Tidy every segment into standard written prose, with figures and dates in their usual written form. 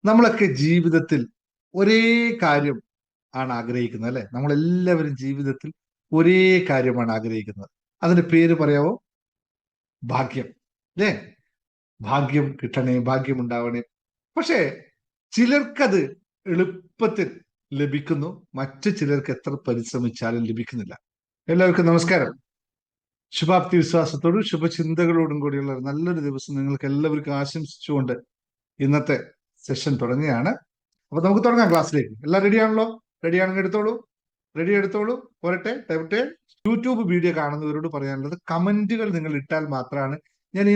നമ്മളൊക്കെ ജീവിതത്തിൽ ഒരേ കാര്യം ആണ് ആഗ്രഹിക്കുന്നത്, അല്ലെ? നമ്മളെല്ലാവരും ജീവിതത്തിൽ ഒരേ കാര്യമാണ് ആഗ്രഹിക്കുന്നത്. അതിന്റെ പേര് പറയാവോ? ഭാഗ്യം. അല്ലേ? ഭാഗ്യം കിട്ടണേ, ഭാഗ്യം ഉണ്ടാവണേ. പക്ഷേ ചിലർക്കത് എളുപ്പത്തിൽ ലഭിക്കുന്നു, മറ്റു ചിലർക്ക് എത്ര പരിശ്രമിച്ചാലും ലഭിക്കുന്നില്ല. എല്ലാവർക്കും നമസ്കാരം. ശുഭാപ്തി വിശ്വാസത്തോടും ശുഭചിന്തകളോടും കൂടിയുള്ള നല്ലൊരു ദിവസം നിങ്ങൾക്ക് എല്ലാവർക്കും ആശംസിച്ചുകൊണ്ട് ഇന്നത്തെ സെഷൻ തുടങ്ങുകയാണ്. അപ്പൊ നമുക്ക് തുടങ്ങാം ക്ലാസ്സിലേക്ക്. എല്ലാം റെഡിയാണല്ലോ? റെഡിയാണെങ്കിൽ എടുത്തോളൂ, റെഡി എടുത്തോളൂ. പോരട്ടെ, ടൈമട്ടെ. യൂട്യൂബ് വീഡിയോ കാണുന്നവരോട് പറയാനുള്ളത്, കമന്റുകൾ നിങ്ങൾ ഇട്ടാൽ മാത്രമാണ് ഞാൻ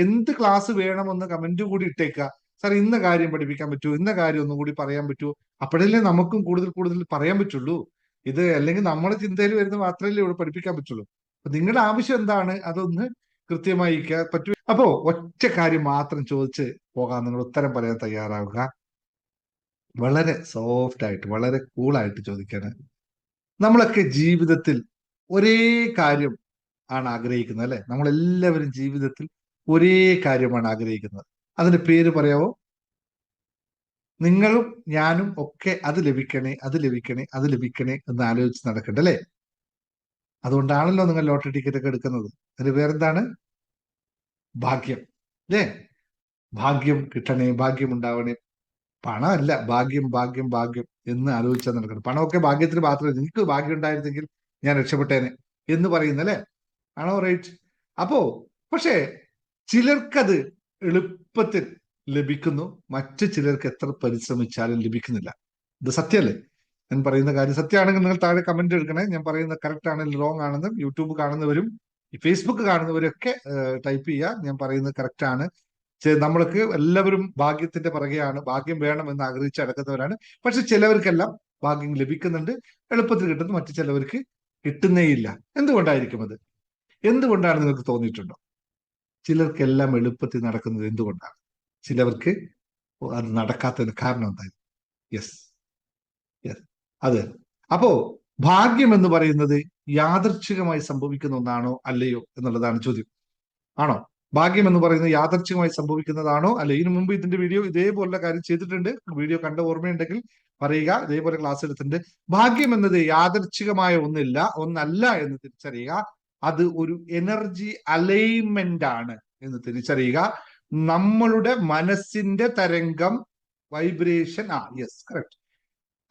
എന്ത് ക്ലാസ് വേണമെന്ന് കമന്റ് കൂടി ഇട്ടേക്കുക. സാർ ഇന്ന കാര്യം പഠിപ്പിക്കാൻ പറ്റുമോ, ഇന്ന കാര്യം ഒന്നും കൂടി പറയാൻ പറ്റുമോ? അപ്പോഴല്ലേ നമുക്കും കൂടുതൽ കൂടുതൽ പറയാൻ പറ്റുള്ളൂ. ഇത് അല്ലെങ്കിൽ നമ്മുടെ ചിന്തയിൽ വരുന്ന മാത്രമല്ലേ ഇവിടെ പഠിപ്പിക്കാൻ പറ്റുള്ളൂ. അപ്പൊ നിങ്ങളുടെ ആവശ്യം എന്താണ് അതൊന്ന് കൃത്യമായി പറ്റൂ. അപ്പോ ഒറ്റ കാര്യം മാത്രം ചോദിച്ച് പോകാൻ നിങ്ങൾ ഉത്തരം പറയാൻ തയ്യാറാവുക. വളരെ സോഫ്റ്റ് ആയിട്ട്, വളരെ കൂളായിട്ട് ചോദിക്കാണ്. നമ്മളൊക്കെ ജീവിതത്തിൽ ഒരേ കാര്യം ആണ് ആഗ്രഹിക്കുന്നത്, അല്ലെ? നമ്മളെല്ലാവരും ജീവിതത്തിൽ ഒരേ കാര്യമാണ് ആഗ്രഹിക്കുന്നത്. അതിന്റെ പേര് പറയാവോ? നിങ്ങളും ഞാനും ഒക്കെ അത് ലഭിക്കണേ, അത് ലഭിക്കണേ, അത് ലഭിക്കണേ എന്ന് ആലോചിച്ച് നടക്കട്ടെ, അല്ലെ? അതുകൊണ്ടാണല്ലോ നിങ്ങൾ ലോട്ടറി ടിക്കറ്റ് ഒക്കെ എടുക്കുന്നത്. അതിന്റെ പേരെന്താണ്? ഭാഗ്യം. അല്ലേ? ഭാഗ്യം കിട്ടണേ, ഭാഗ്യം ഉണ്ടാവണേ. പണമല്ല, ഭാഗ്യം, ഭാഗ്യം, ഭാഗ്യം എന്ന് ആലോചിച്ചാൽ നടക്കണം. പണമൊക്കെ ഭാഗ്യത്തിന് മാത്രമേ, എനിക്ക് ഭാഗ്യം ഉണ്ടായിരുന്നെങ്കിൽ ഞാൻ രക്ഷപ്പെട്ടേനെ എന്ന് പറയുന്നല്ലേ? ആണോ? റൈറ്റ്. അപ്പോ പക്ഷേ ചിലർക്കത് എളുപ്പത്തിൽ ലഭിക്കുന്നു, മറ്റു ചിലർക്ക് എത്ര പരിശ്രമിച്ചാലും ലഭിക്കുന്നില്ല. ഇത് സത്യമല്ലേ? ഞാൻ പറയുന്ന കാര്യം സത്യമാണെങ്കിൽ നിങ്ങൾ താഴെ കമന്റ് എടുക്കണേ. ഞാൻ പറയുന്നത് കറക്റ്റ് ആണെങ്കിൽ റോങ് ആണെന്ന്. യൂട്യൂബ് കാണുന്നവരും ഫേസ്ബുക്ക് കാണുന്നവരൊക്കെ ടൈപ്പ് ചെയ്യുക, ഞാൻ പറയുന്നത് കറക്റ്റ് ആണ്. നമ്മൾക്ക് എല്ലാവരും ഭാഗ്യത്തിന്റെ പിറകെയാണ്, ഭാഗ്യം വേണം എന്ന് ആഗ്രഹിച്ച് നടക്കുന്നവരാണ്. പക്ഷെ ചിലവർക്കെല്ലാം ഭാഗ്യം ലഭിക്കുന്നുണ്ട്, എളുപ്പത്തിൽ കിട്ടുന്നു, മറ്റു ചിലവർക്ക് കിട്ടുന്നേയില്ല. എന്തുകൊണ്ടായിരിക്കും അത്? എന്തുകൊണ്ടാണ് നിങ്ങൾക്ക് തോന്നിയിട്ടുണ്ടോ? ചിലർക്കെല്ലാം എളുപ്പത്തിൽ നടക്കുന്നത് എന്തുകൊണ്ടാണ്, ചിലവർക്ക് അത് നടക്കാത്തതിന് കാരണം എന്തായാലും? യെസ്, യെസ്, അത്. അപ്പോ ഭാഗ്യം എന്ന് പറയുന്നത് യാദൃച്ഛികമായി സംഭവിക്കുന്ന ഒന്നാണോ അല്ലയോ എന്നുള്ളതാണ് ചോദ്യം. ആണോ? ഭാഗ്യം എന്ന് പറയുന്നത് യാദർച്ഛികമായി സംഭവിക്കുന്നതാണോ അല്ലെ? ഇതിനു മുമ്പ് ഇതിന്റെ വീഡിയോ ഇതേപോലുള്ള കാര്യം ചെയ്തിട്ടുണ്ട്. വീഡിയോ കണ്ട ഓർമ്മയുണ്ടെങ്കിൽ പറയുക. ഇതേപോലെ ക്ലാസ് എടുത്തിട്ടുണ്ട്. ഭാഗ്യം എന്നത് യാദർച്ഛികമായ ഒന്നല്ല എന്ന് തിരിച്ചറിയുക. അത് ഒരു എനർജി അലൈൻമെന്റ് ആണ് എന്ന് തിരിച്ചറിയുക. നമ്മളുടെ മനസ്സിന്റെ തരംഗം, വൈബ്രേഷൻ, യെസ്, കറക്റ്റ്,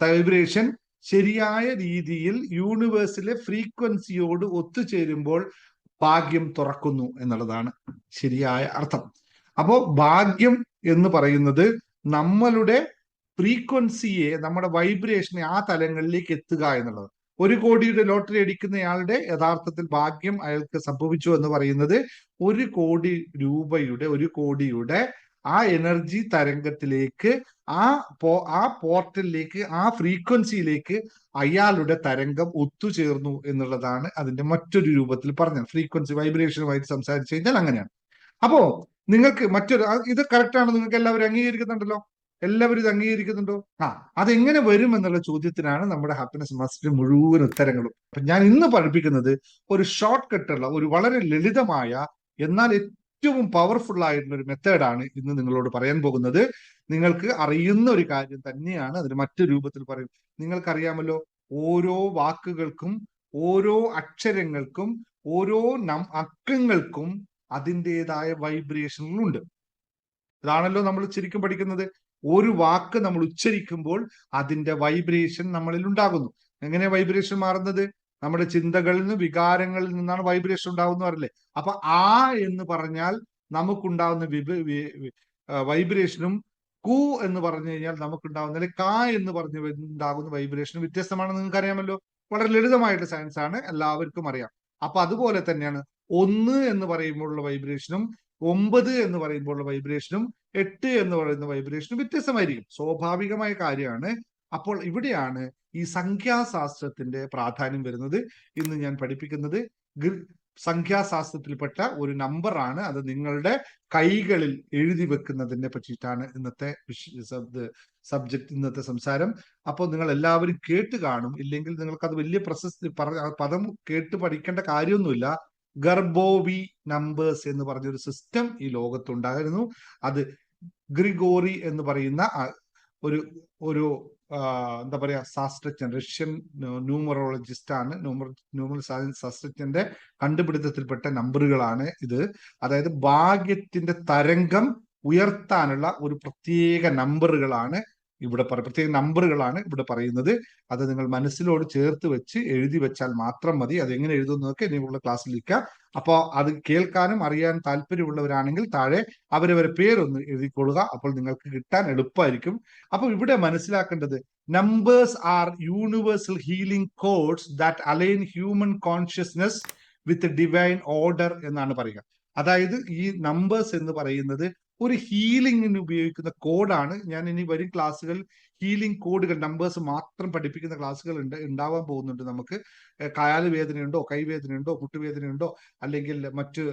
വൈബ്രേഷൻ ശരിയായ രീതിയിൽ യൂണിവേഴ്സിലെ ഫ്രീക്വൻസിയോട് ഒത്തുചേരുമ്പോൾ ഭാഗ്യം തുറക്കുന്നു എന്നുള്ളതാണ് ശരിയായ അർത്ഥം. അപ്പോ ഭാഗ്യം എന്ന് പറയുന്നത് നമ്മളുടെ ഫ്രീക്വൻസിയെ, നമ്മുടെ വൈബ്രേഷനെ ആ തലങ്ങളിലേക്ക് എത്തുക എന്നുള്ളത്. 1 കോടിയുടെ ലോട്ടറി അടിക്കുന്നയാളുടെ യഥാർത്ഥത്തിൽ ഭാഗ്യം അയാൾക്ക് സംഭവിച്ചു എന്ന് പറയുന്നത് 1 കോടിയുടെ ആ എനർജി തരംഗത്തിലേക്ക്, ആ പോർട്ടലിലേക്ക്, ആ ഫ്രീക്വൻസിയിലേക്ക് അയാളുടെ തരംഗം ഒത്തുചേർന്നു എന്നുള്ളതാണ് അതിന്റെ മറ്റൊരു രൂപത്തിൽ പറഞ്ഞത്. ഫ്രീക്വൻസി, വൈബ്രേഷനുമായിട്ട് സംസാരിച്ചു കഴിഞ്ഞാൽ അങ്ങനെയാണ്. അപ്പോ നിങ്ങൾക്ക് ഇത് കറക്റ്റ് ആണ്, നിങ്ങൾക്ക് എല്ലാവരും അംഗീകരിക്കുന്നുണ്ടല്ലോ? എല്ലാവരും ഇത് അംഗീകരിക്കുന്നുണ്ടോ? അതെങ്ങനെ വരും എന്നുള്ള ചോദ്യത്തിനാണ് നമ്മുടെ ഹാപ്പിനെസ് മാസ്റ്റർ മുഴുവൻ ഉത്തരങ്ങളും. അപ്പൊ ഞാൻ ഇന്ന് പഠിപ്പിക്കുന്നത് ഒരു ഷോർട്ട് കട്ടുള്ള, ഒരു വളരെ ലളിതമായ എന്നാൽ ഏറ്റവും പവർഫുൾ ആയിട്ടുള്ള ഒരു മെത്തേഡാണ് ഇന്ന് നിങ്ങളോട് പറയാൻ പോകുന്നത്. നിങ്ങൾക്ക് അറിയുന്ന ഒരു കാര്യം തന്നെയാണ്, അതിന് മറ്റു രൂപത്തിൽ പറയും. നിങ്ങൾക്കറിയാമല്ലോ, ഓരോ വാക്കുകൾക്കും, ഓരോ അക്ഷരങ്ങൾക്കും, ഓരോ അക്കങ്ങൾക്കും അതിൻ്റെതായ വൈബ്രേഷനുകളുണ്ട്. ഇതാണല്ലോ നമ്മൾ ശരിക്കും പഠിക്കുന്നത്. ഒരു വാക്ക് നമ്മൾ ഉച്ചരിക്കുമ്പോൾ അതിന്റെ വൈബ്രേഷൻ നമ്മളിൽ ഉണ്ടാകുന്നു. എങ്ങനെ വൈബ്രേഷൻ മാറുന്നത്? നമ്മുടെ ചിന്തകളിൽ നിന്ന്, വികാരങ്ങളിൽ നിന്നാണ് വൈബ്രേഷൻ ഉണ്ടാകുന്ന പറയില്ലേ? അപ്പൊ എന്ന് പറഞ്ഞാൽ നമുക്കുണ്ടാകുന്ന വൈബ്രേഷനും കു എന്ന് പറഞ്ഞു കഴിഞ്ഞാൽ നമുക്കുണ്ടാകുന്ന, അല്ലെങ്കിൽ എന്ന് പറഞ്ഞ് ഉണ്ടാകുന്ന വൈബ്രേഷനും വ്യത്യസ്തമാണെന്ന് നിങ്ങൾക്ക് അറിയാമല്ലോ. വളരെ ലളിതമായിട്ട് സയൻസ് ആണ്, എല്ലാവർക്കും അറിയാം. അപ്പൊ അതുപോലെ തന്നെയാണ് 1 എന്ന് പറയുമ്പോഴുള്ള വൈബ്രേഷനും 9 എന്ന് പറയുമ്പോഴുള്ള വൈബ്രേഷനും 8 എന്ന് പറയുന്ന വൈബ്രേഷനും വ്യത്യസ്തമായിരിക്കും. സ്വാഭാവികമായ കാര്യമാണ്. അപ്പോൾ ഇവിടെയാണ് ഈ സംഖ്യാശാസ്ത്രത്തിന്റെ പ്രാധാന്യം വരുന്നത്. ഇന്ന് ഞാൻ പഠിപ്പിക്കുന്നത് സംഖ്യാശാസ്ത്രത്തിൽപ്പെട്ട ഒരു നമ്പറാണ്. അത് നിങ്ങളുടെ കൈകളിൽ എഴുതി വെക്കുന്നതിനെ പറ്റിയിട്ടാണ് ഇന്നത്തെ സബ്ജക്ട്, ഇന്നത്തെ സംസാരം. അപ്പോൾ നിങ്ങൾ എല്ലാവരും കേട്ട് കാണും, ഇല്ലെങ്കിൽ നിങ്ങൾക്ക് അത് വലിയ പ്രശസ്തി പദം കേട്ട് പഠിക്കേണ്ട കാര്യമൊന്നുമില്ല. ഗർബോവി നമ്പേഴ്സ് എന്ന് പറഞ്ഞൊരു സിസ്റ്റം ഈ ലോകത്തുണ്ടായിരുന്നു. അത് ഗ്രിഗോറി എന്ന് പറയുന്ന ഒരു ഒരു എന്താ പറയാ ശാസ്ത്രജ്ഞൻ, റഷ്യൻ ന്യൂമറോളജിസ്റ്റ് ആണ്, ന്യൂമറൽ സയൻസ് ശാസ്ത്രജ്ഞന്റെ കണ്ടുപിടുത്തത്തിൽപ്പെട്ട നമ്പറുകളാണ് ഇത്. അതായത് ഭാഗ്യത്തിന്റെ തരംഗം ഉയർത്താനുള്ള ഒരു പ്രത്യേക നമ്പറുകളാണ് പ്രത്യേക നമ്പറുകളാണ് ഇവിടെ പറയുന്നത്. അത് നിങ്ങൾ മനസ്സിലോട് ചേർത്ത് വെച്ച് എഴുതി വെച്ചാൽ മാത്രം മതി. അത് എങ്ങനെ എഴുതുന്നതൊക്കെ ഇനിയുള്ള ക്ലാസ്സിലിരിക്കുക. അപ്പോൾ അത് കേൾക്കാനും അറിയാൻ താല്പര്യമുള്ളവരാണെങ്കിൽ താഴെ അവരവരെ പേരൊന്ന് എഴുതിക്കൊള്ളുക. അപ്പോൾ നിങ്ങൾക്ക് കിട്ടാൻ എളുപ്പമായിരിക്കും. അപ്പൊ ഇവിടെ മനസ്സിലാക്കേണ്ടത്, numbers are universal healing codes that align human consciousness with divine order എന്നാണ് പറയുക. അതായത് ഈ നമ്പേഴ്സ് എന്ന് പറയുന്നത് ഒരു ഹീലിംഗിന് ഉപയോഗിക്കുന്ന കോഡാണ്. ഞാൻ ഇനി വരും ക്ലാസ്സുകൾ ഹീലിംഗ് കോഡുകൾ, നമ്പേഴ്സ് മാത്രം പഠിപ്പിക്കുന്ന ക്ലാസ്സുകൾ ഉണ്ടാവാൻ പോകുന്നുണ്ട്. നമുക്ക് കാല് വേദനയുണ്ടോ, കൈവേദനയുണ്ടോ, മുട്ടുവേദനയുണ്ടോ, അല്ലെങ്കിൽ മറ്റ്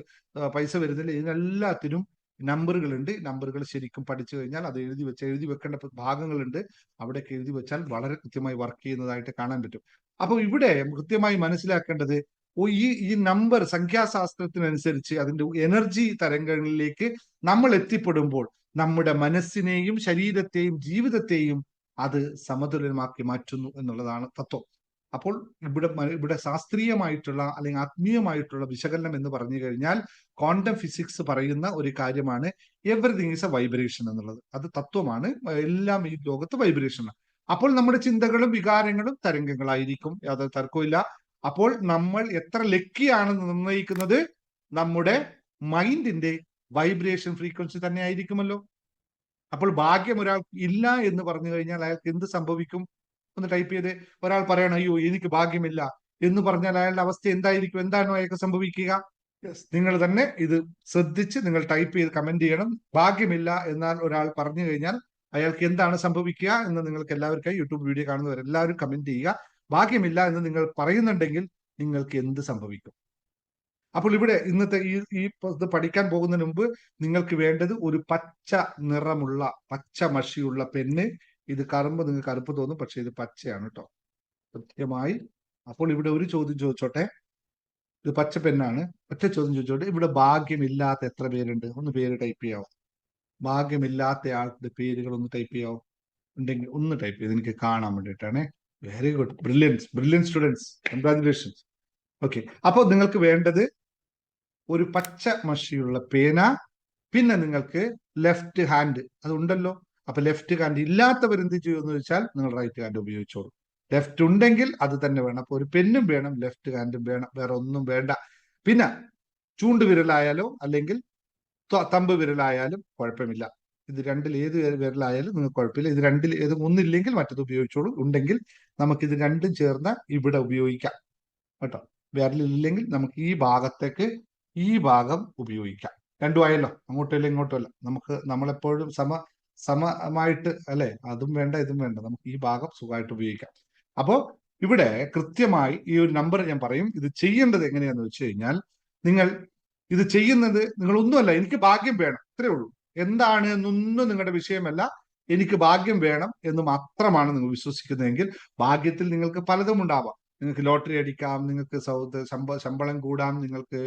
പൈസ വരുന്നില്ല, ഇതിനെല്ലാത്തിനും നമ്പറുകളുണ്ട്. നമ്പറുകൾ ശരിക്കും പഠിച്ചു കഴിഞ്ഞാൽ അത് എഴുതി വെക്കേണ്ട ഭാഗങ്ങളുണ്ട്. അവിടെയൊക്കെ എഴുതി വെച്ചാൽ വളരെ കൃത്യമായി വർക്ക് ചെയ്യുന്നതായിട്ട് കാണാൻ പറ്റും. അപ്പൊ ഇവിടെ കൃത്യമായി മനസ്സിലാക്കേണ്ടത്, ഈ നമ്പർ സംഖ്യാശാസ്ത്രത്തിനനുസരിച്ച് അതിന്റെ എനർജി തരംഗങ്ങളിലേക്ക് നമ്മൾ എത്തിപ്പെടുമ്പോൾ നമ്മുടെ മനസ്സിനെയും ശരീരത്തെയും ജീവിതത്തെയും അത് സമതുലമാക്കി മാറ്റുന്നു എന്നുള്ളതാണ് തത്വം. അപ്പോൾ ഇവിടെ ശാസ്ത്രീയമായിട്ടുള്ള അല്ലെങ്കിൽ ആത്മീയമായിട്ടുള്ള വിശകലനം എന്ന് പറഞ്ഞു കഴിഞ്ഞാൽ ക്വാണ്ടം ഫിസിക്സ് പറയുന്ന ഒരു കാര്യമാണ് എവറിതിങ് ഈസ് എ വൈബ്രേഷൻ എന്നുള്ളത്. അത് തത്വമാണ്. എല്ലാം ഈ ലോകത്ത് വൈബ്രേഷനാണ്. അപ്പോൾ നമ്മുടെ ചിന്തകളും വികാരങ്ങളും തരംഗങ്ങളായിരിക്കും, യാതൊരു തർക്കമില്ല. അപ്പോൾ നമ്മൾ എത്ര ലക്കിയാണെന്ന് നിർണ്ണയിക്കുന്നത് നമ്മുടെ മൈൻഡിന്റെ വൈബ്രേഷൻ ഫ്രീക്വൻസി തന്നെ ആയിരിക്കുമല്ലോ. അപ്പോൾ ഭാഗ്യം ഒരാൾ ഇല്ല എന്ന് പറഞ്ഞു കഴിഞ്ഞാൽ അയാൾക്ക് എന്ത് സംഭവിക്കും? ഒന്ന് ടൈപ്പ് ചെയ്ത്. ഒരാൾ പറയണം അയ്യോ എനിക്ക് ഭാഗ്യമില്ല എന്ന് പറഞ്ഞാൽ അയാളുടെ അവസ്ഥ എന്തായിരിക്കും? എന്താണോ അയാൾക്ക് സംഭവിക്കുക? നിങ്ങൾ തന്നെ ഇത് ശ്രദ്ധിച്ച് നിങ്ങൾ ടൈപ്പ് ചെയ്ത് കമന്റ് ചെയ്യണം. ഭാഗ്യമില്ല എന്നാൽ ഒരാൾ പറഞ്ഞു കഴിഞ്ഞാൽ അയാൾക്ക് എന്താണ് സംഭവിക്കുക എന്ന് നിങ്ങൾക്ക് എല്ലാവർക്കും യൂട്യൂബ് വീഡിയോ കാണുന്നവരെല്ലാവരും കമന്റ് ചെയ്യുക. ഭാഗ്യമില്ല എന്ന് നിങ്ങൾ പറയുന്നുണ്ടെങ്കിൽ നിങ്ങൾക്ക് എന്ത് സംഭവിക്കും? അപ്പോൾ ഇവിടെ ഇന്നത്തെ ഈ ഇത് പഠിക്കാൻ പോകുന്നതിന് മുമ്പ് നിങ്ങൾക്ക് വേണ്ടത് ഒരു പച്ച നിറമുള്ള പച്ച മഷിയുള്ള പെന്ന്. ഇത് കറുമ്പ് നിങ്ങൾക്ക് കറുപ്പ് തോന്നും, പക്ഷെ ഇത് പച്ചയാണ് കേട്ടോ, കൃത്യമായി. അപ്പോൾ ഇവിടെ ഒരു ചോദ്യം ചോദിച്ചോട്ടെ. ഇത് പച്ച പെന്നാണ്. ഒറ്റ ചോദ്യം ചോദിച്ചോട്ടെ. ഇവിടെ ഭാഗ്യമില്ലാത്ത എത്ര പേരുണ്ട്? ഒന്ന് പേര് ടൈപ്പ് ചെയ്യാവോ? ഭാഗ്യമില്ലാത്ത ആളുടെ പേരുകൾ ഒന്ന് ടൈപ്പ് ചെയ്യാവോ? ഉണ്ടെങ്കിൽ ഒന്ന് ടൈപ്പ് ചെയ്ത് എനിക്ക് കാണാൻ വേണ്ടിയിട്ടാണ്. Very good, brilliant students, congratulations. Okay, അപ്പോൾ നിങ്ങൾക്ക് വേണ്ടത് ഒരു പച്ച മഷിയുള്ള പേന, പിന്നെ നിങ്ങൾക്ക് ലെഫ്റ്റ് ഹാൻഡ് അത് ഉണ്ടല്ലോ. അപ്പൊ ലെഫ്റ്റ് ഹാൻഡ് ഇല്ലാത്തവർ എന്ത് ചെയ്യുമെന്ന് ചോദിച്ചാൽ നിങ്ങൾ റൈറ്റ് ഹാൻഡ് ഉപയോഗിച്ചോളൂ. ലെഫ്റ്റ് ഉണ്ടെങ്കിൽ അത് തന്നെ വേണം. അപ്പൊ ഒരു പെന്നും വേണം, ലെഫ്റ്റ് ഹാൻഡും വേണം, വേറെ ഒന്നും വേണ്ട. പിന്നെ ചൂണ്ടുവിരലായാലോ അല്ലെങ്കിൽ തമ്പ് വിരലായാലും കുഴപ്പമില്ല. ഇത് രണ്ടിൽ ഏത് വിരലായാലും നിങ്ങൾക്ക് കുഴപ്പമില്ല. ഇത് രണ്ടിൽ ഏത് ഒന്നില്ലെങ്കിൽ മറ്റത് ഉപയോഗിച്ചോളൂ. ഉണ്ടെങ്കിൽ നമുക്ക് ഇത് രണ്ടും ചേർന്ന് ഇവിടെ ഉപയോഗിക്കാം കേട്ടോ. വിരലില്ലെങ്കിൽ നമുക്ക് ഈ ഭാഗത്തേക്ക് ഈ ഭാഗം ഉപയോഗിക്കാം. രണ്ടും ആയല്ലോ, അങ്ങോട്ടും ഇങ്ങോട്ടും അല്ല. നമ്മളെപ്പോഴും സമമായിട്ട് അല്ലെ, അതും വേണ്ട ഇതും വേണ്ട, നമുക്ക് ഈ ഭാഗം സുഖമായിട്ട് ഉപയോഗിക്കാം. അപ്പോ ഇവിടെ കൃത്യമായി ഈ ഒരു നമ്പർ ഞാൻ പറയും. ഇത് ചെയ്യേണ്ടത് എങ്ങനെയാന്ന് വെച്ച് കഴിഞ്ഞാൽ, നിങ്ങൾ ഇത് ചെയ്യുന്നത് നിങ്ങളൊന്നുമല്ല, എനിക്ക് ഭാഗ്യം വേണം ഇത്രേ ഉള്ളൂ. എന്താണ് എന്നൊന്നും നിങ്ങളുടെ വിഷയമല്ല. എനിക്ക് ഭാഗ്യം വേണം എന്ന് മാത്രമാണ് നിങ്ങൾ വിശ്വസിക്കുന്നതെങ്കിൽ ഭാഗ്യത്തിൽ നിങ്ങൾക്ക് പലതും ഉണ്ടാവാം. നിങ്ങൾക്ക് ലോട്ടറി അടിക്കാം, നിങ്ങൾക്ക് ശമ്പളം കൂടാം, നിങ്ങൾക്ക്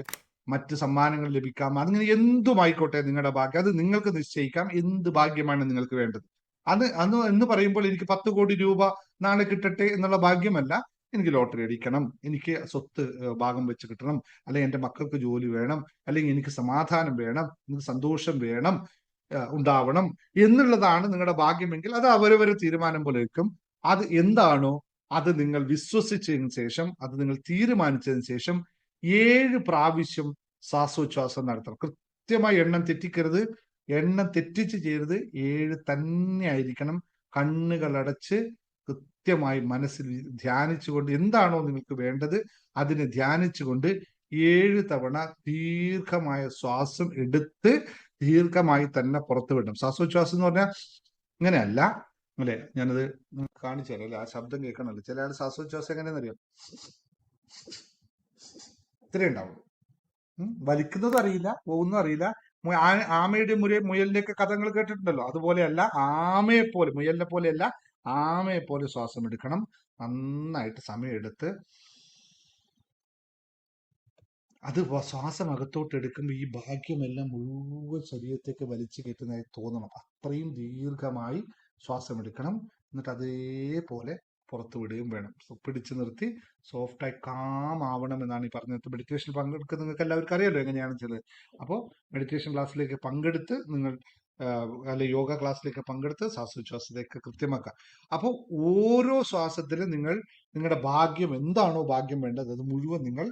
മറ്റ് സമ്മാനങ്ങൾ ലഭിക്കാം. അതിങ്ങനെ എന്തുമായിക്കോട്ടെ നിങ്ങളുടെ ഭാഗ്യം, അത് നിങ്ങൾക്ക് നിശ്ചയിക്കാം എന്ത് ഭാഗ്യമാണ് നിങ്ങൾക്ക് വേണ്ടത്. അന്ന് എന്ന് പറയുമ്പോൾ എനിക്ക് 10 കോടി രൂപ നാളെ കിട്ടട്ടെ എന്നുള്ള ഭാഗ്യമല്ല. എനിക്ക് ലോട്ടറി അടിക്കണം, എനിക്ക് സ്വത്ത് ഭാഗം വെച്ച് കിട്ടണം, അല്ലെങ്കിൽ എൻ്റെ മക്കൾക്ക് ജോലി വേണം, അല്ലെങ്കിൽ എനിക്ക് സമാധാനം വേണം, എനിക്ക് സന്തോഷം വേണം, ഉണ്ടാവണം എന്നുള്ളതാണ് നിങ്ങളുടെ ഭാഗ്യമെങ്കിൽ അത് അവരവരെ തീരുമാനം പോലെ ഇരിക്കും. അത് എന്താണോ അത് നിങ്ങൾ വിശ്വസിച്ചതിന് ശേഷം, അത് നിങ്ങൾ തീരുമാനിച്ചതിന് ശേഷം 7 പ്രാവശ്യം ശ്വാസോച്ഛ്വാസം നടത്തണം. കൃത്യമായി എണ്ണം തെറ്റിക്കരുത്, എണ്ണം തെറ്റിച്ച് ചെയ്യരുത്. 7 തന്നെ ആയിരിക്കണം. കണ്ണുകൾ അടച്ച് കൃത്യമായി മനസ്സിൽ ധ്യാനിച്ചുകൊണ്ട് എന്താണോ നിങ്ങൾക്ക് വേണ്ടത് അതിനെ ധ്യാനിച്ചുകൊണ്ട് 7 തവണ ദീർഘമായ ശ്വാസം എടുത്ത് ദീർഘമായി തന്നെ പുറത്തു വിടണം. ശ്വാസോച്ഛ്വാസം എന്ന് പറഞ്ഞാൽ ഇങ്ങനെയല്ല അല്ലെ, ഞാനത് കാണിച്ചു തരാം അല്ലെ, ആ ശബ്ദം കേൾക്കണല്ലോ. ചില ആൾ ശ്വാസോച്ഛ്വാസം എങ്ങനെയാണെന്നറിയാം, ഇത്രേ ഉണ്ടാവും. വലിക്കുന്നതും അറിയില്ല, പോകുന്നതും അറിയില്ല. ആമയുടെ മുയലിന്റെ ഒക്കെ കഥകൾ കേട്ടിട്ടുണ്ടല്ലോ, അതുപോലെയല്ല. ആമയെ പോലെ, മുയലിനെ പോലെയല്ല, ആമയെ പോലെ ശ്വാസം എടുക്കണം. നന്നായിട്ട് സമയമെടുത്ത് അത് ശ്വാസം അകത്തോട്ട് എടുക്കുമ്പോൾ ഈ ഭാഗ്യമെല്ലാം മുഴുവൻ ശരീരത്തേക്ക് വലിച്ചു കയറ്റുന്നതായി തോന്നണം. അത്രയും ദീർഘമായി ശ്വാസം എടുക്കണം. എന്നിട്ട് അതേപോലെ പുറത്തു വിടുകയും വേണം. പിടിച്ചു നിർത്തി സോഫ്റ്റായി കാം ആവണം എന്നാണ് ഈ പറഞ്ഞത്. മെഡിറ്റേഷനിൽ പങ്കെടുക്കുന്ന നിങ്ങൾക്ക് എല്ലാവർക്കും അറിയാലോ എങ്ങനെയാണ് ചെയ്തത്. അപ്പോൾ മെഡിറ്റേഷൻ ക്ലാസ്സിലേക്ക് പങ്കെടുത്ത് നിങ്ങൾ അല്ലെ യോഗ ക്ലാസ്സിലേക്ക് പങ്കെടുത്ത് ശ്വാസോച്ഛ്വാസത്തെയൊക്കെ കൃത്യമാക്കുക. അപ്പോൾ ഓരോ ശ്വാസത്തിലും നിങ്ങളുടെ ഭാഗ്യം എന്താണോ ഭാഗ്യം വേണ്ടത് അത് മുഴുവൻ നിങ്ങൾ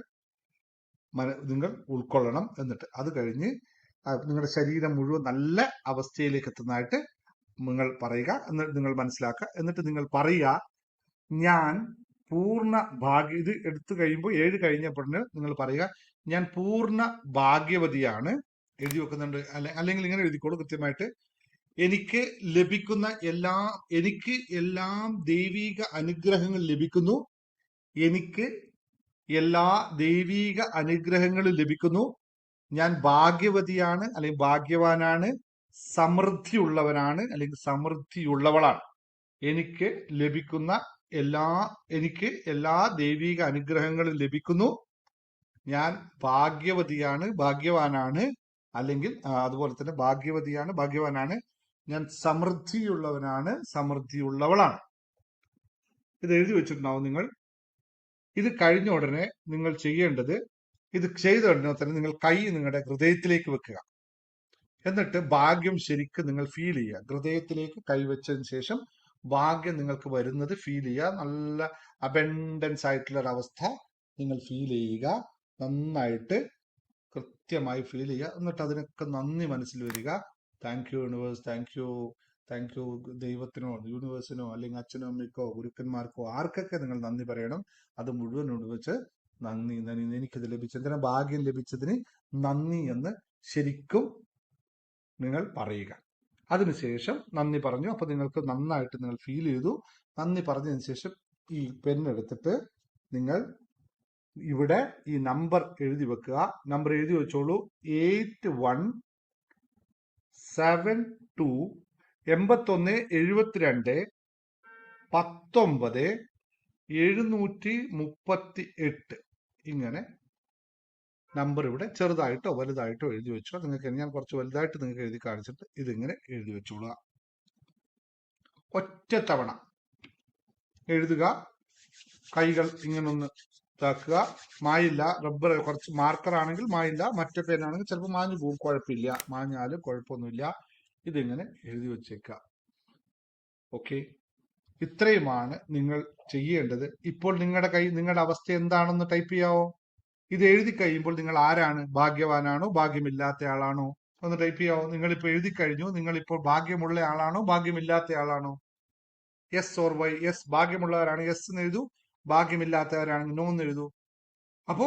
ഉൾക്കൊള്ളണം. എന്നിട്ട് അത് കഴിഞ്ഞ് നിങ്ങളുടെ ശരീരം മുഴുവൻ നല്ല അവസ്ഥയിലേക്ക് എത്തുന്നതായിട്ട് നിങ്ങൾ പറയുക. എന്നിട്ട് നിങ്ങൾ മനസ്സിലാക്കുക. എന്നിട്ട് നിങ്ങൾ പറയുക, ഞാൻ പൂർണ്ണ ഭാഗ്യ, ഇത് എടുത്തു കഴിയുമ്പോൾ 7 കഴിഞ്ഞപ്പോഴേ നിങ്ങൾ പറയുക, ഞാൻ പൂർണ്ണ ഭാഗ്യവതിയാണ്. എഴുതി വെക്കുന്നുണ്ട്, അല്ലെങ്കിൽ ഇങ്ങനെ എഴുതിക്കോളൂ കൃത്യമായിട്ട്. എനിക്ക് എല്ലാം ദൈവിക അനുഗ്രഹങ്ങൾ ലഭിക്കുന്നു. എനിക്ക് എല്ലാ ദൈവിക അനുഗ്രഹങ്ങളും ലഭിക്കുന്നു. ഞാൻ ഭാഗ്യവതിയാണ്, അല്ലെങ്കിൽ ഭാഗ്യവാനാണ്, സമൃദ്ധിയുള്ളവനാണ്, അല്ലെങ്കിൽ സമൃദ്ധിയുള്ളവളാണ്. എനിക്ക് എല്ലാ ദൈവിക അനുഗ്രഹങ്ങളും ലഭിക്കുന്നു. ഞാൻ ഭാഗ്യവതിയാണ്, ഭാഗ്യവാനാണ്, അല്ലെങ്കിൽ അതുപോലെ തന്നെ ഭാഗ്യവതിയാണ്, ഭാഗ്യവാനാണ്. ഞാൻ സമൃദ്ധിയുള്ളവനാണ്, സമൃദ്ധിയുള്ളവളാണ്. ഇത് എഴുതി വെച്ചിട്ടുണ്ടാവും നിങ്ങൾ. ഇത് കഴിഞ്ഞ ഉടനെ നിങ്ങൾ ചെയ്യേണ്ടത്, ഇത് ചെയ്ത ഉടനെ തന്നെ നിങ്ങൾ കൈ നിങ്ങളുടെ ഹൃദയത്തിലേക്ക് വെക്കുക. എന്നിട്ട് ഭാഗ്യം ശരിക്കും നിങ്ങൾ ഫീൽ ചെയ്യുക. ഹൃദയത്തിലേക്ക് കൈവച്ചതിന് ശേഷം ഭാഗ്യം നിങ്ങൾക്ക് വരുന്നത് ഫീൽ ചെയ്യുക. നല്ല അബൻഡൻസ് ആയിട്ടുള്ള ഒരു അവസ്ഥ നിങ്ങൾ ഫീൽ ചെയ്യുക. നന്നായിട്ട് കൃത്യമായി ഫീൽ ചെയ്യുക. എന്നിട്ട് അതിനൊക്കെ നന്ദി മനസ്സിൽ വരിക. Thank you universe, thank you ദൈവത്തിനോ യൂണിവേഴ്സിനോ അല്ലെങ്കിൽ അച്ഛനോ അമ്മയ്ക്കോ ഗുരുക്കന്മാർക്കോ ആർക്കൊക്കെ നിങ്ങൾ നന്ദി പറയണം. അത് മുഴുവൻ വെച്ച് നന്ദി, എനിക്കിത് ലഭിച്ചതിന്, ഭാഗ്യം ലഭിച്ചതിന് നന്ദി എന്ന് ശരിക്കും നിങ്ങൾ പറയുക. അതിനുശേഷം നന്ദി പറഞ്ഞു. അപ്പൊ നിങ്ങൾക്ക് നന്നായിട്ട് നിങ്ങൾ ഫീൽ ചെയ്തു. നന്ദി പറഞ്ഞതിന് ശേഷം ഈ പെണ്ണെടുത്തിട്ട് നിങ്ങൾ ഇവിടെ ഈ നമ്പർ എഴുതി വെക്കുക. നമ്പർ എഴുതി വെച്ചോളൂ. 8172 81 72 19 738. ഇങ്ങനെ നമ്പർ ഇവിടെ ചെറുതായിട്ടോ വലുതായിട്ടോ എഴുതി വെച്ചോ. നിങ്ങൾക്ക് ഞാൻ കുറച്ച് വലുതായിട്ട് നിങ്ങൾക്ക് എഴുതി കാണിച്ചിട്ട് ഇതിങ്ങനെ എഴുതി വെച്ചോളുക. ഒറ്റ തവണ എഴുതുക. കൈകൾ ഇങ്ങനെ ഒന്ന് ഇതാക്കുക. മായില്ല. റബ്ബർ കുറച്ച് മാർക്കർ ആണെങ്കിൽ മായില്ല. മറ്റേ പേനാണെങ്കിൽ ചിലപ്പോൾ മാഞ്ഞു പോകും. കുഴപ്പമില്ല, മാഞ്ഞാലും കുഴപ്പമൊന്നുമില്ല. ഇതിങ്ങനെ എഴുതി വെച്ചേക്കുക. ഓക്കെ, ഇത്രയുമാണ് നിങ്ങൾ ചെയ്യേണ്ടത്. ഇപ്പോൾ നിങ്ങളുടെ അവസ്ഥ എന്താണെന്ന് ടൈപ്പ് ചെയ്യാവോ? ഇത് എഴുതി കഴിയുമ്പോൾ നിങ്ങൾ ആരാണ്? ഭാഗ്യവാനാണോ ഭാഗ്യമില്ലാത്ത ആളാണോ? ഒന്ന് ടൈപ്പ് ചെയ്യാവോ? നിങ്ങളിപ്പോൾ എഴുതി കഴിഞ്ഞു. നിങ്ങളിപ്പോൾ ഭാഗ്യമുള്ള ആളാണോ ഭാഗ്യമില്ലാത്ത ആളാണോ? Yes or why. യെസ്, ഭാഗ്യമുള്ളവരാണ് യെസ് എന്ന് എഴുതൂ. ഭാഗ്യമില്ലാത്തവരാണെങ്കിൽ നോ എന്ന് എഴുതൂ. അപ്പോ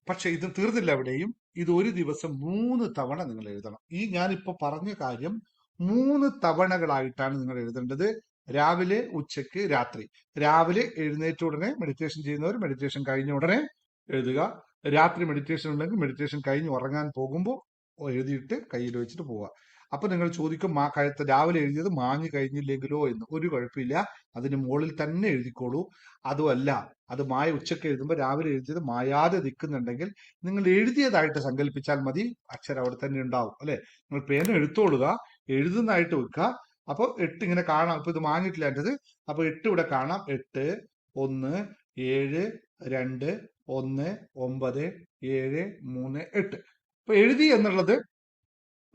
പക്ഷെ ഇത് തീർന്നില്ല എവിടെയും. ഇത് ഒരു ദിവസം 3 തവണ നിങ്ങൾ എഴുതണം. ഈ ഞാനിപ്പോ പറഞ്ഞ കാര്യം 3 തവണകളായിട്ടാണ് നിങ്ങൾ എഴുതേണ്ടത്. രാവിലെ, ഉച്ചയ്ക്ക്, രാത്രി. രാവിലെ എഴുന്നേറ്റ ഉടനെ മെഡിറ്റേഷൻ ചെയ്യുന്നവർ മെഡിറ്റേഷൻ കഴിഞ്ഞ ഉടനെ എഴുതുക. രാത്രി മെഡിറ്റേഷൻ ഉണ്ടെങ്കിൽ മെഡിറ്റേഷൻ കഴിഞ്ഞ് ഉറങ്ങാൻ പോകുമ്പോൾ എഴുതിയിട്ട് കയ്യിൽ വെച്ചിട്ട് പോവുക. അപ്പൊ നിങ്ങൾ ചോദിക്കും, രാവിലെ എഴുതിയത് മാഞ്ഞു കഴിഞ്ഞില്ലെങ്കിലോ എന്ന്. ഒരു കുഴപ്പമില്ല, അതിന് മുകളിൽ തന്നെ എഴുതിക്കോളൂ. അതുമല്ല, അത് ഉച്ചയ്ക്ക് എഴുതുമ്പോൾ രാവിലെ എഴുതിയത് മായാതെ നിൽക്കുന്നുണ്ടെങ്കിൽ നിങ്ങൾ എഴുതിയതായിട്ട് സങ്കല്പിച്ചാൽ മതി. അക്ഷരം അവിടെ തന്നെ ഉണ്ടാവും അല്ലെ. നിങ്ങൾ പേന എടുത്തോളുക, എഴുതുന്നതായിട്ട് വെക്കുക. അപ്പൊ 8 ഇങ്ങനെ കാണാം. ഇപ്പൊ ഇത് മാഞ്ഞിട്ടില്ല എന്റേത്. അപ്പൊ 8 ഇവിടെ കാണാം. 8 1 7 2 1 9 7 3 8. ഇപ്പൊ എഴുതി എന്നുള്ളത്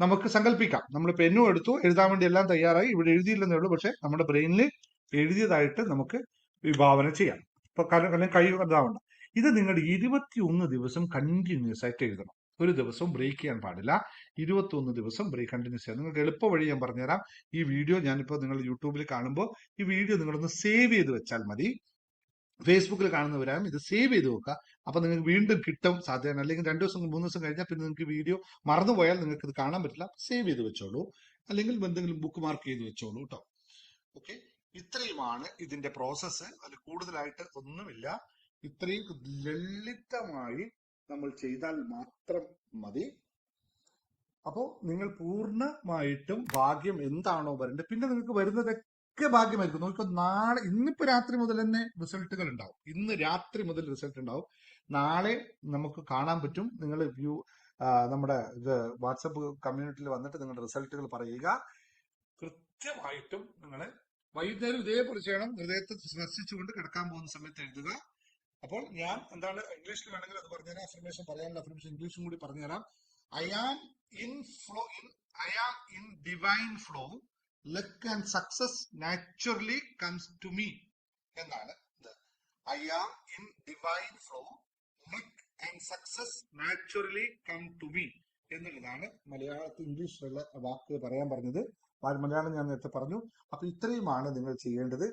നമുക്ക് സങ്കല്പിക്കാം. നമ്മൾ പെന്നും എടുത്തു, എഴുതാൻ വേണ്ടി എല്ലാം തയ്യാറായി. ഇവിടെ എഴുതിയില്ലെന്നേ ഉള്ളൂ. പക്ഷെ നമ്മുടെ ബ്രെയിനിൽ എഴുതിയതായിട്ട് നമുക്ക് വിഭാവന ചെയ്യാം. ഇപ്പൊ കൈ ഇതാവണ്ട. ഇത് നിങ്ങൾ 21 ദിവസം കണ്ടിന്യൂസ് ആയിട്ട് എഴുതണം. ഒരു ദിവസവും ബ്രേക്ക് ചെയ്യാൻ പാടില്ല. 21 ദിവസം ബ്രേക്ക് കണ്ടിന്യൂസ് ചെയ്യാം. നിങ്ങൾക്ക് എളുപ്പ വഴി ഞാൻ പറഞ്ഞുതരാം. ഈ വീഡിയോ ഞാനിപ്പോൾ നിങ്ങൾ യൂട്യൂബിൽ കാണുമ്പോൾ ഈ വീഡിയോ നിങ്ങളൊന്ന് സേവ് ചെയ്ത് വെച്ചാൽ മതി. ഫേസ്ബുക്കിൽ കാണുന്നവരാകും ഇത് സേവ് ചെയ്ത് വെക്കുക. അപ്പൊ നിങ്ങൾക്ക് വീണ്ടും കിട്ടും സാധ്യത. അല്ലെങ്കിൽ 2 ദിവസം 3 ദിവസം കഴിഞ്ഞാൽ പിന്നെ നിങ്ങൾക്ക് വീഡിയോ മറന്നുപോയാൽ നിങ്ങൾക്ക് ഇത് കാണാൻ പറ്റില്ല. സേവ് ചെയ്ത് വെച്ചോളൂ, അല്ലെങ്കിൽ എന്തെങ്കിലും ബുക്ക് മാർക്ക് ചെയ്ത് വെച്ചോളൂ കേട്ടോ. ഓക്കെ, ഇത്രയുമാണ് ഇതിന്റെ പ്രോസസ്സ്. അതിൽ കൂടുതലായിട്ട് ഒന്നുമില്ല. ഇത്രയും ലളിതമായി നമ്മൾ ചെയ്താൽ മാത്രം മതി. അപ്പോ നിങ്ങൾ പൂർണ്ണമായിട്ടും ഭാഗ്യം എന്താണോ വരേണ്ടത്, പിന്നെ നിങ്ങൾക്ക് വരുന്നതൊക്കെ ഭാഗ്യമായിരിക്കും. നോക്കിക്കോ, നാളെ, ഇന്നിപ്പോ രാത്രി മുതൽ തന്നെ റിസൾട്ടുകൾ ഉണ്ടാവും. ഇന്ന് രാത്രി മുതൽ റിസൾട്ട് ഉണ്ടാവും. നാളെ നമുക്ക് കാണാൻ പറ്റും. നിങ്ങൾ നമ്മുടെ വാട്സപ്പ് കമ്മ്യൂണിറ്റിയിൽ വന്നിട്ട് നിങ്ങളുടെ റിസൾട്ടുകൾ പറയുക. കൃത്യമായിട്ടും നിങ്ങൾ വൈകുന്നേരം ഇതേപോലെ ചെയ്യണം. ഹൃദയത്തെ സ്പർശിച്ചുകൊണ്ട് കിടക്കാൻ പോകുന്ന സമയത്ത് എഴുതുക. അപ്പോൾ ഞാൻ എന്താണ് ഇംഗ്ലീഷിൽ വേണമെങ്കിൽ അത് പറഞ്ഞുതരാം. അഫർമേഷൻ പറയാനുള്ള അഫർമേഷൻ ഇംഗ്ലീഷും കൂടി പറഞ്ഞുതരാം. I am in flow I am in divine flow, luck and success naturally comes to me എന്നാണ് ഇത്. I am in divine flow, luck and success naturally come to me എന്നുള്ളതാണ് മലയാളത്തിൽ ഇംഗ്ലീഷിലുള്ള വാക്ക് പറയാൻ പറഞ്ഞത്. മലയാളം ഞാൻ നേരത്തെ പറഞ്ഞു. അപ്പൊ ഇത്രയുമാണ് നിങ്ങൾ ചെയ്യേണ്ടത്.